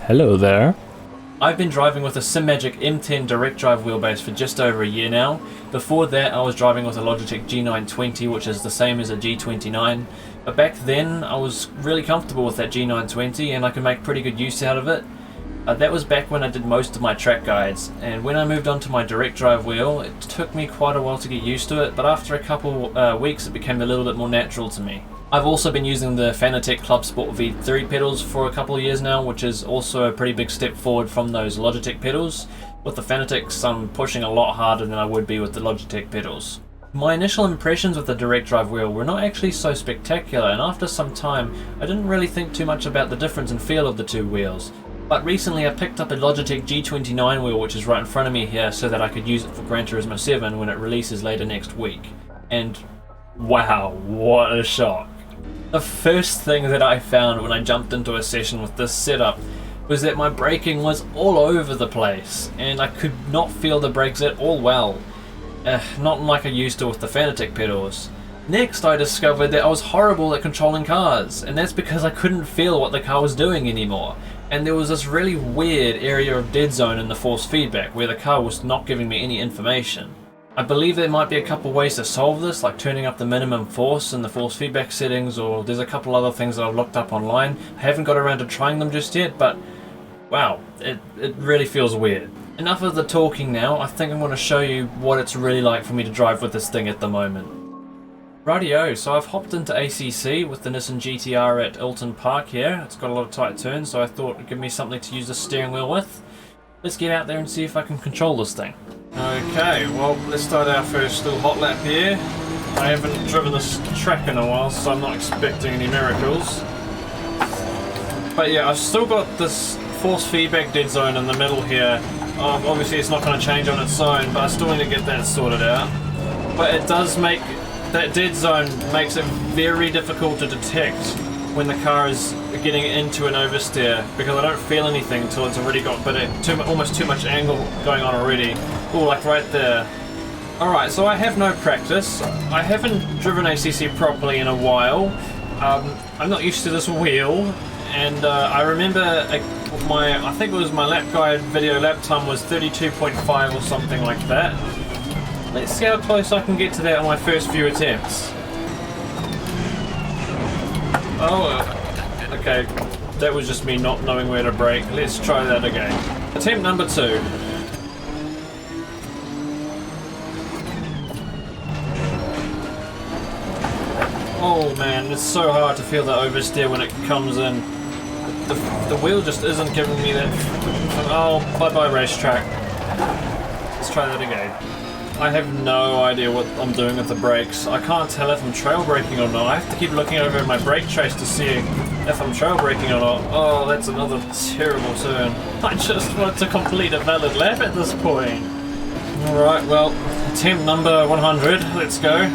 Hello there. I've been driving with a SimMagic M10 direct drive wheelbase for just over a year now. Before that I was driving with a Logitech G920, which is the same as a G29, but back then I was really comfortable with that G920 and I could make pretty good use out of it. That was back when I did most of my track guides, and when I moved on to my direct drive wheel it took me quite a while to get used to it, but after a couple weeks it became a little bit more natural to me. I've also been using the Fanatec Club Sport V3 pedals for a couple of years now, which is also a pretty big step forward from those Logitech pedals. With the Fanatec's I'm pushing a lot harder than I would be with the Logitech pedals. My initial impressions with the direct drive wheel were not actually so spectacular, and after some time I didn't really think too much about the difference in feel of the two wheels. But recently I picked up a Logitech G29 wheel, which is right in front of me here, so that I could use it for Gran Turismo 7 when it releases later next week. And wow, what a shock! The first thing that I found when I jumped into a session with this setup was that my braking was all over the place, and I could not feel the brakes at all well. Not like I used to with the Fanatec pedals. Next I discovered that I was horrible at controlling cars, and that's because I couldn't feel what the car was doing anymore. And there was this really weird area of dead zone in the force feedback where the car was not giving me any information. I believe there might be a couple ways to solve this, like turning up the minimum force in the force feedback settings, or there's a couple other things that I've looked up online. I haven't got around to trying them just yet, but wow, it really feels weird. Enough of the talking now. I think I'm going to show you what it's really like for me to drive with this thing at the moment. Rightio, so I've hopped into ACC with the Nissan GTR at Ilton Park here. It's got a lot of tight turns, so I thought it'd give me something to use the steering wheel with. Let's get out there and see if I can control this thing. Okay, well, let's start our first little hot lap here. I haven't driven this track in a while, so I'm not expecting any miracles. But yeah, I've still got this force feedback dead zone in the middle here. Obviously it's not going to change on its own, but I still need to get that sorted out. But it does make, that dead zone makes it very difficult to detect when the car is getting into an oversteer, because I don't feel anything until it's already got almost too much angle going on already. Oh, like right there. Alright, so I have no practice. I haven't driven ACC properly in a while. I'm not used to this wheel, and I remember I think it was my lap guide video lap time was 32.5 or something like that. Let's see how close I can get to that on my first few attempts. Oh, okay, that was just me not knowing where to brake. Let's try that again. Attempt number 2. Oh man, it's so hard to feel the oversteer when it comes in. The wheel just isn't giving me that. Oh, bye-bye racetrack. Let's try that again. I have no idea what I'm doing with the brakes. I can't tell if I'm trail braking or not. I have to keep looking over at my brake trace to see if I'm trail braking or not. Oh, that's another terrible turn. I just want to complete a valid lap at this point. Alright, well, attempt number 100. Let's go.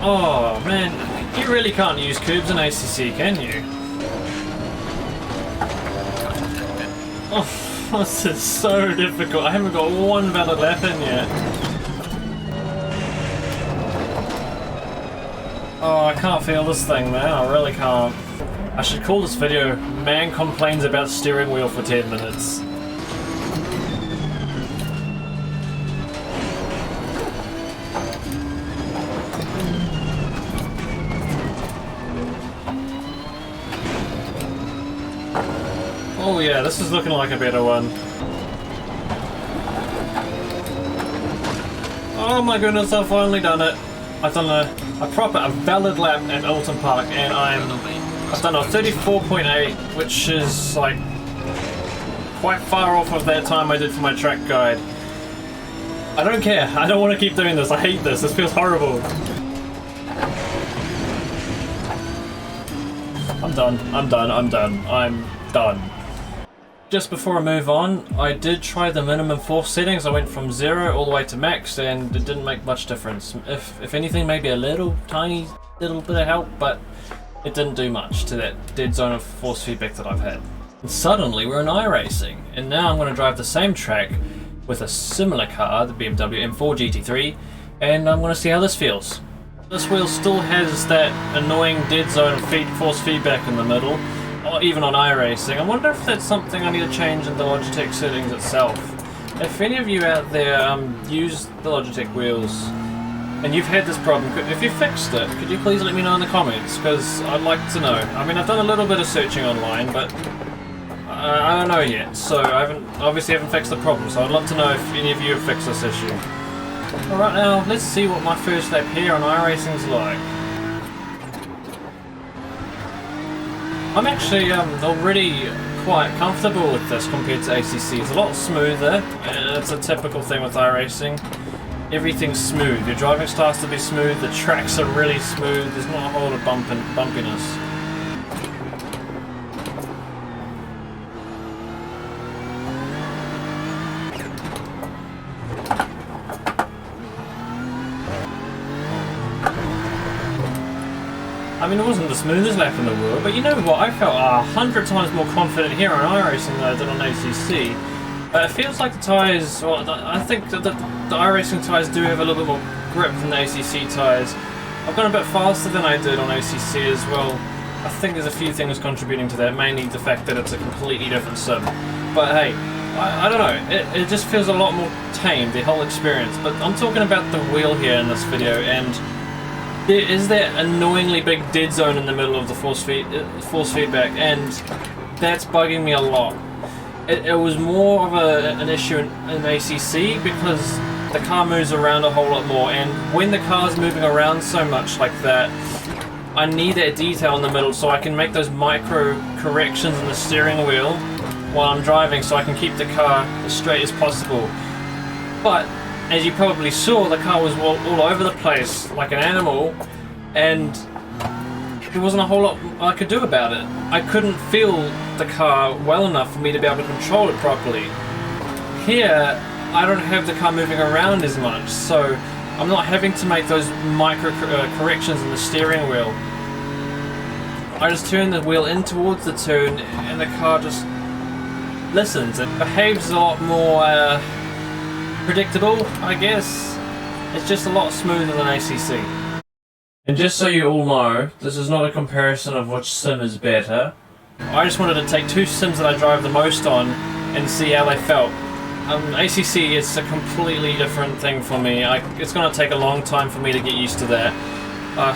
Oh man, you really can't use curbs in ACC, can you? Oh. This is so difficult. I haven't got one valid lap in yet. Oh, I can't feel this thing, man. I really can't. I should call this video "Man Complains About Steering Wheel for 10 Minutes." Oh yeah, this is looking like a better one. Oh my goodness, I've finally done it. I've done a valid lap at Ilton Park, and I've done a 34.8, which is like quite far off of that time I did for my track guide. I don't care, I don't want to keep doing this, I hate this feels horrible. I'm done. Just before I move on, I did try the minimum force settings. I went from 0 all the way to max, and it didn't make much difference. If anything, maybe a tiny little bit of help, but it didn't do much to that dead zone of force feedback that I've had. And suddenly we're in iRacing, and now I'm going to drive the same track with a similar car, the BMW M4 GT3, and I'm going to see how this feels. This wheel still has that annoying dead zone force feedback in the middle, or even on iRacing. I wonder if that's something I need to change in the Logitech settings itself. If any of you out there use the Logitech wheels and you've had this problem, if you fixed it, could you please let me know in the comments, because I'd like to know. I mean, I've done a little bit of searching online, but I don't know yet, so I obviously haven't fixed the problem, so I'd love to know if any of you have fixed this issue. Alright, now let's see what my first lap here on iRacing's like. I'm actually already quite comfortable with this compared to ACC. It's a lot smoother, and it's a typical thing with iRacing. Everything's smooth. Your driving starts to be smooth, the tracks are really smooth, there's not a whole lot of bumpiness. I mean, it wasn't the smoothest lap in the world, but you know what? I felt 100 times more confident here on iRacing than I did on ACC. It feels like the tyres, well, I think that the iRacing tyres do have a little bit more grip than the ACC tyres. I've gone a bit faster than I did on ACC as well. I think there's a few things contributing to that, mainly the fact that it's a completely different sim. But hey, I don't know, it just feels a lot more tame, the whole experience. But I'm talking about the wheel here in this video, and there is that annoyingly big dead zone in the middle of the force feedback, and that's bugging me a lot. It was more of an issue in ACC because the car moves around a whole lot more, and when the car's moving around so much like that, I need that detail in the middle so I can make those micro corrections in the steering wheel while I'm driving, so I can keep the car as straight as possible. But as you probably saw, the car was all over the place like an animal, and there wasn't a whole lot I could do about it. I couldn't feel the car well enough for me to be able to control it properly. Here, I don't have the car moving around as much, so I'm not having to make those micro corrections in the steering wheel. I just turn the wheel in towards the turn, and the car just listens. It behaves a lot more predictable, I guess. It's just a lot smoother than ACC. And just so you all know, this is not a comparison of which sim is better. I just wanted to take two sims that I drive the most on and see how they felt. ACC is a completely different thing for me. It's going to take a long time for me to get used to that.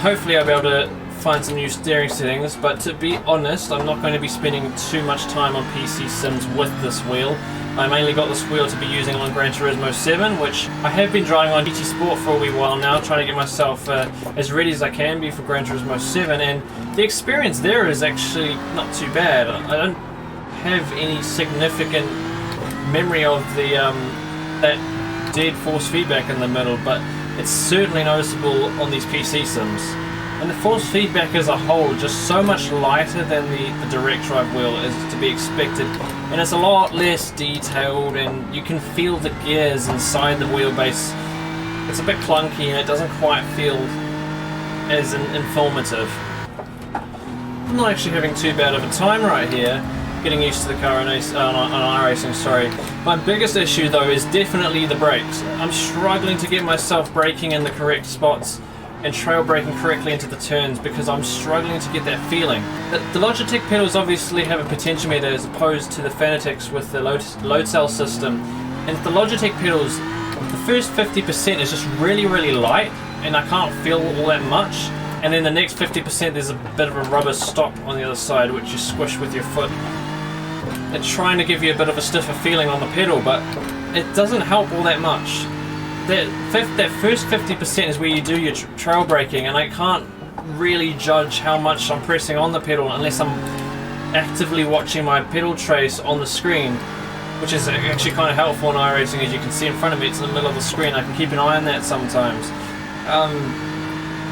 Hopefully I'll be able to find some new steering settings, but to be honest, I'm not going to be spending too much time on PC sims with this wheel. I mainly got this wheel to be using on Gran Turismo 7, which I have been driving on GT Sport for a wee while now, trying to get myself as ready as I can be for Gran Turismo 7, and the experience there is actually not too bad. I don't have any significant memory of the that dead force feedback in the middle, but it's certainly noticeable on these PC sims. And the force feedback as a whole, just so much lighter than the direct drive wheel is to be expected, and it's a lot less detailed, and you can feel the gears inside the wheelbase. It's a bit clunky and it doesn't quite feel as informative. I'm not actually having too bad of a time right here, getting used to the car on iRacing, sorry. My biggest issue though is definitely the brakes. I'm struggling to get myself braking in the correct spots and trail braking correctly into the turns because I'm struggling to get that feeling. The Logitech pedals obviously have a potentiometer as opposed to the Fanatics with the load cell system. And the Logitech pedals, the first 50% is just really light and I can't feel all that much. And then the next 50% there's a bit of a rubber stop on the other side which you squish with your foot. It's trying to give you a bit of a stiffer feeling on the pedal, but it doesn't help all that much. That first 50% is where you do your trail braking, and I can't really judge how much I'm pressing on the pedal unless I'm actively watching my pedal trace on the screen, which is actually kind of helpful in iRacing. As you can see in front of me, it's in the middle of the screen. I can keep an eye on that sometimes.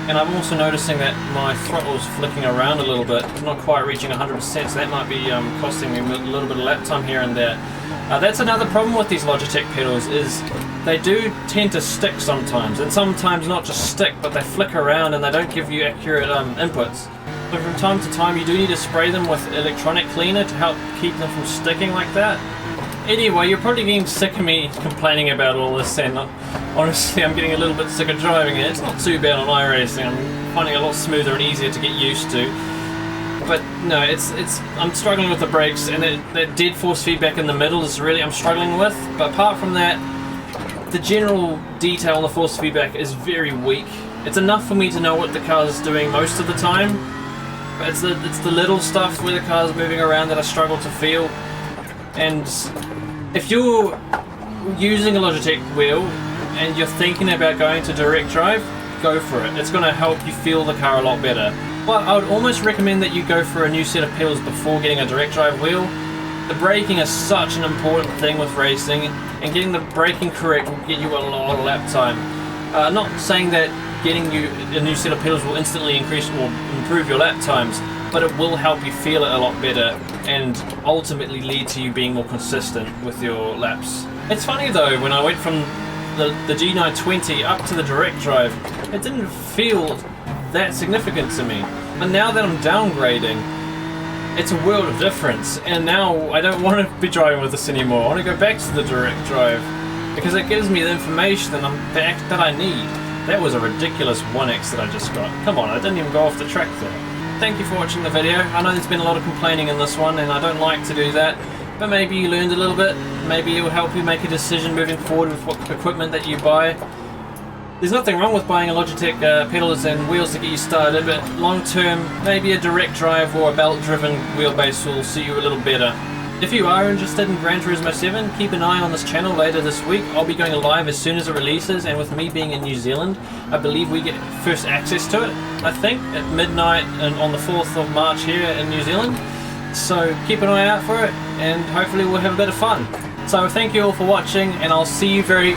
And I'm also noticing that my throttle's flicking around a little bit. It's not quite reaching 100%, so that might be costing me a little bit of lap time here and there. That's another problem with these Logitech pedals, is they do tend to stick sometimes, and sometimes not just stick, but they flick around and they don't give you accurate inputs. So from time to time you do need to spray them with electronic cleaner to help keep them from sticking like that. Anyway, you're probably getting sick of me complaining about all this, and honestly I'm getting a little bit sick of driving it. It's not too bad on iRacing, I'm finding it a lot smoother and easier to get used to. But no, I'm struggling with the brakes, and that dead force feedback in the middle is really I'm struggling with. But apart from that, the general detail on the force feedback is very weak. It's enough for me to know what the car is doing most of the time, but it's the little stuff where the car's moving around that I struggle to feel. And if you're using a Logitech wheel and you're thinking about going to direct drive, go for it. It's going to help you feel the car a lot better. But I would almost recommend that you go for a new set of pedals before getting a direct drive wheel. The braking is such an important thing with racing, and getting the braking correct will get you a lot of lap time. Not saying that getting you a new set of pedals will instantly increase or improve your lap times, but it will help you feel it a lot better and ultimately lead to you being more consistent with your laps. It's funny though, when I went from the G920 up to the direct drive, it didn't feel that significant to me. But now that I'm downgrading, it's a world of difference, and now I don't want to be driving with this anymore. I want to go back to the direct drive because it gives me the information that I need. That was a ridiculous 1x that I just got. Come on, I didn't even go off the track there. Thank you for watching the video. I know there's been a lot of complaining in this one, and I don't like to do that, but maybe you learned a little bit. Maybe it will help you make a decision moving forward with what equipment that you buy. There's nothing wrong with buying a Logitech pedals and wheels to get you started, but long term, maybe a direct drive or a belt driven wheelbase will suit you a little better. If you are interested in Gran Turismo 7, keep an eye on this channel later this week. I'll be going live as soon as it releases, and with me being in New Zealand, I believe we get first access to it, I think, at midnight and on the 4th of March here in New Zealand. So keep an eye out for it, and hopefully we'll have a bit of fun. So thank you all for watching, and I'll see you very